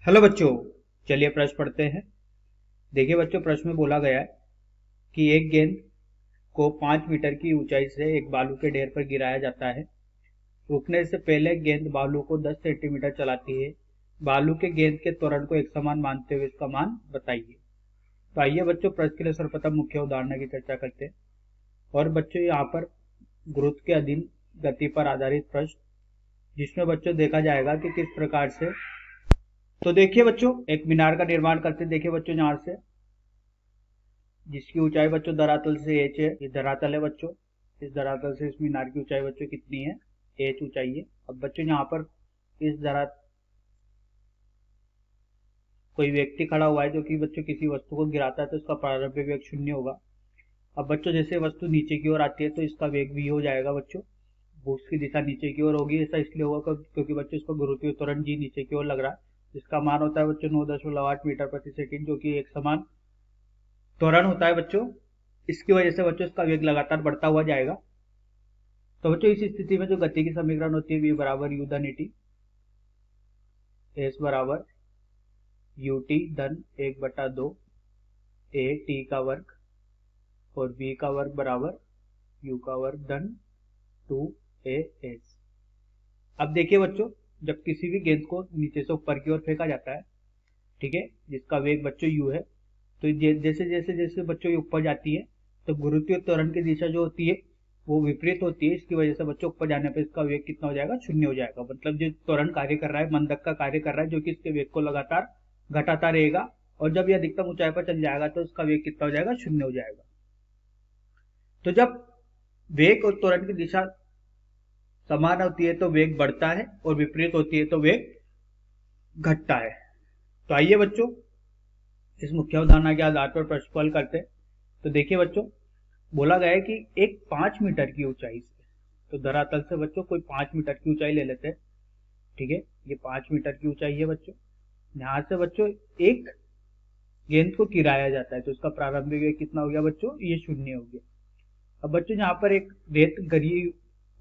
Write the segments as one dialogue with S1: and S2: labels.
S1: Hello बच्चों, चलिए प्रश्न पढ़ते हैं। देखिए बच्चों, प्रश्न में बोला गया है कि एक गेंद को 5 मीटर की ऊंचाई से एक बालू के ढेर पर गिराया जाता है। रुकने से पहले गेंद बालू को 10 सेंटीमीटर चलाती है। बालू के गेंद के त्वरण को एक समान मानते हुए इसका मान बताइए। तो आइए बच्चों, प्रश्न के लिए सर्वप्रथम मुख्य उदाहरण की चर्चा करते हैं। और बच्चों, यहाँ पर गुरुत्व के अधीन गति पर आधारित प्रश्न, जिसमें बच्चों देखा जाएगा कि किस प्रकार से। तो देखिए बच्चों, एक मीनार का निर्माण करते हैं। देखिए बच्चों, यहाँ से जिसकी ऊंचाई बच्चों धरातल से एच है। ये धरातल है बच्चों। इस धरातल से इस मीनार की ऊंचाई बच्चों कितनी है? एच ऊंचाई है। अब बच्चों यहाँ पर इस धरा कोई व्यक्ति खड़ा हुआ है जो कि बच्चों किसी वस्तु को गिराता है, तो इसका प्रारंभिक वेग 0 होगा। अब बच्चों जैसे वस्तु नीचे की ओर आती है तो इसका वेग भी हो जाएगा बच्चों। उसकी दिशा नीचे की ओर होगी। ऐसा इसलिए होगा क्योंकि बच्चों इसका गुरुत्वीय त्वरण जी नीचे की ओर लग रहा है। जिसका मान होता है बच्चों 9.8 मीटर प्रति सेकंड, जो कि एक समान त्वरण होता है बच्चों। इसकी वजह से बच्चों इसका वेग लगातार बढ़ता हुआ जाएगा। तो बच्चों इस स्थिति में जो गति की समीकरण होती है, v बराबर यू धन टी, एस बराबर यू टी धन 1/2 ए टी का वर्ग और v का वर्ग बराबर u का वर्ग धन 2a एस। अब देखिए बच्चों, जब किसी भी गेंद को नीचे से ऊपर की ओर फेंका जाता है, ठीक है, जिसका वेग बच्चों u है, तो जैसे जैसे जैसे बच्चों ये ऊपर जाती है तो गुरुत्वीय त्वरण की दिशा जो होती है वो विपरीत होती है। इसकी वजह से बच्चों ऊपर जाने पर इसका वेग कितना हो जाएगा? 0 हो जाएगा। मतलब जो त्वरण कार्य कर रहा है, मंदक का कार्य कर रहा है, जो कि इसके वेग को लगातार घटाता रहेगा। और जब यह अधिकतम ऊंचाई पर चल जाएगा तो इसका वेग कितना हो जाएगा? 0 हो जाएगा। तो जब वेग और त्वरण की दिशा समान होती है तो वेग बढ़ता है, और विपरीत होती है तो वेग घटता है। तो आइए बच्चों, इस मुख्य उदाहरण के आधार पर प्रश्न को हल करते हैं। तो देखिए बच्चों, बोला गया है कि एक 5 मीटर की ऊंचाई से, तो धरातल से बच्चों कोई 5 मीटर की ऊंचाई ले लेते हैं, ठीक है। ये 5 मीटर की ऊंचाई है बच्चों। यहाँ से बच्चों एक गेंद को गिराया जाता है, तो इसका प्रारंभिक वेग कितना हो गया बच्चों? ये 0 हो गया। अब बच्चों यहाँ पर एक रेत गिरी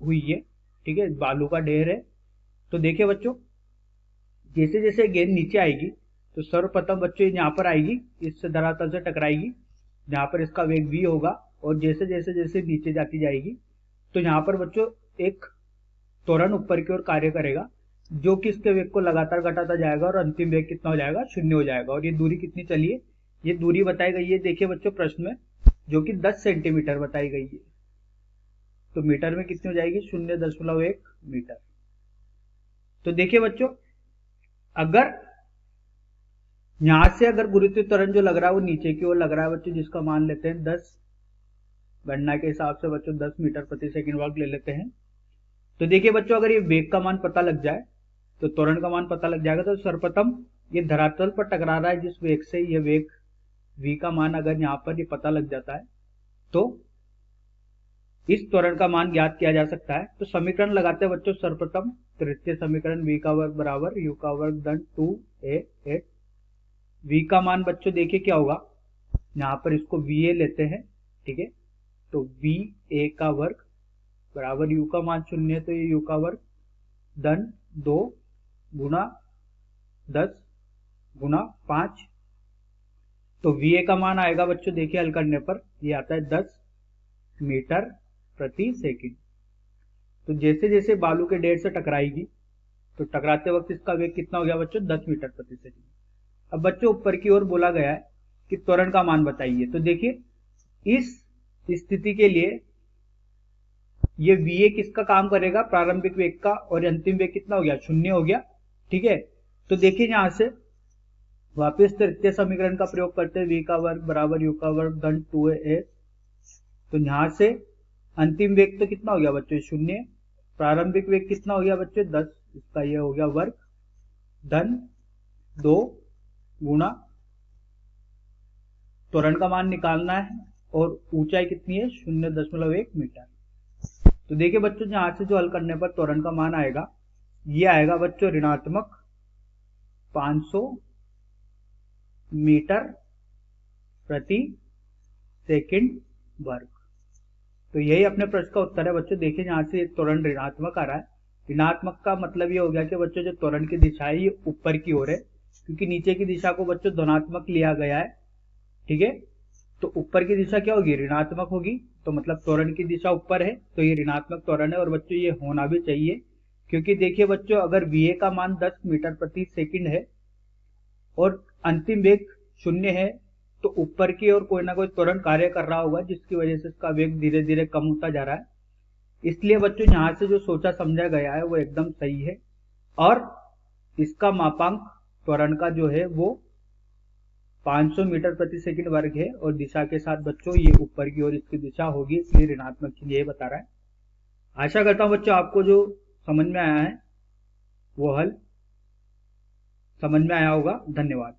S1: हुई है, ठीक है, बालू का ढेर है। तो देखिए बच्चों, जैसे जैसे गेंद नीचे आएगी तो सर्वप्रथम बच्चों यहाँ पर आएगी, इससे धरातल से टकराएगी, जहाँ पर इसका वेग v होगा। और जैसे जैसे जैसे नीचे जाती जाएगी तो यहाँ पर बच्चों एक त्वरण ऊपर की ओर कार्य करेगा, जो कि इसके वेग को लगातार घटाता जाएगा, और अंतिम वेग कितना हो जाएगा? 0 हो जाएगा। और ये दूरी कितनी चली है? ये दूरी बताई गई है, देखिए बच्चों प्रश्न में, जो कि 10 सेंटीमीटर बताई गई है। तो मीटर में कितनी हो जाएगी? 0.1 मीटर। तो देखिए बच्चों, अगर यहां से अगर गुरुत्वीय त्वरण जो लग रहा है वो नीचे की ओर लग रहा है बच्चों, जिसका मान लेते हैं 10, गणना के हिसाब से बच्चों 10 मीटर प्रति सेकंड वर्ग ले लेते हैं। तो देखिए बच्चों, अगर ये वेग का मान पता लग जाए तो त्वरण का मान पता लग जाएगा। तो सर्वप्रथम ये धरातल पर टकरा रहा है जिस वेग से, ये वेग v का मान अगर यहाँ पर ये पता लग जाता है तो इस त्वरण का मान ज्ञात किया जा सकता है। तो समीकरण लगाते हैं बच्चों। सर्वप्रथम तृतीय समीकरण v का वर्ग बराबर u का वर्ग धन 2a एच। v का मान बच्चों देखिए क्या होगा, यहाँ पर इसको va लेते हैं, ठीक है। तो va का वर्ग बराबर u का मान 0 है, तो ये u का वर्ग धन 2 गुना 10 गुना 5। तो va का मान आएगा बच्चों, देखिए हल करने पर ये आता है 10 मीटर प्रति सेकंड। तो जैसे जैसे बालू के ढेर से टकराएगी तो टकराते वक्त इसका वेग कितना हो गया बच्चों? 10 मीटर प्रति सेकंड। अब बच्चों ऊपर की ओर बोला गया है कि त्वरण का मान बताइए। तो देखिए इस स्थिति के लिए ये va किसका काम करेगा? प्रारंभिक वेग का। और अंतिम वेग कितना हो गया? 0 हो गया, ठीक है। तो देखिए यहां से वापस तृतीय समीकरण का प्रयोग करते हैं, v का वर्ग बराबर u का वर्ग धन 2a। तो यहां से अंतिम वेग तो कितना हो गया बच्चों? 0। प्रारंभिक वेग कितना हो गया बच्चों? 10, इसका यह हो गया वर्ग धन 2 गुना, त्वरण का मान निकालना है और ऊंचाई कितनी है? 0.1 मीटर। तो देखिए बच्चों, यहां से जो हल करने पर त्वरण का मान आएगा, ये आएगा बच्चों ऋणात्मक 500 मीटर प्रति सेकंड वर्ग। तो यही अपने प्रश्न का उत्तर है बच्चों। देखिए यहाँ से त्वरण ऋणात्मक आ रहा है। ऋणात्मक का मतलब ये हो गया कि बच्चों जो त्वरण की दिशा है ये ऊपर की ओर है, क्योंकि नीचे की दिशा को बच्चों धनात्मक लिया गया है, ठीक है। तो ऊपर की दिशा क्या होगी, ऋणात्मक होगी, तो मतलब त्वरण की दिशा ऊपर है तो ये ऋणात्मक त्वरण है। और बच्चों ये होना भी चाहिए, क्योंकि देखिए बच्चों अगर va का मान 10 मीटर प्रति सेकंड है और अंतिम वेग 0 है, तो ऊपर की ओर कोई ना कोई त्वरण कार्य कर रहा होगा जिसकी वजह से इसका वेग धीरे धीरे कम होता जा रहा है। इसलिए बच्चों यहाँ से जो सोचा समझा गया है वो एकदम सही है। और इसका मापांक त्वरण का जो है वो 500 मीटर प्रति सेकंड वर्ग है, और दिशा के साथ बच्चों ये ऊपर की ओर इसकी दिशा होगी, इसलिए ऋणात्मक चिन्ह ये बता रहा है। आशा करता हूं बच्चों आपको जो समझ में आया है वो हल समझ में आया होगा। धन्यवाद।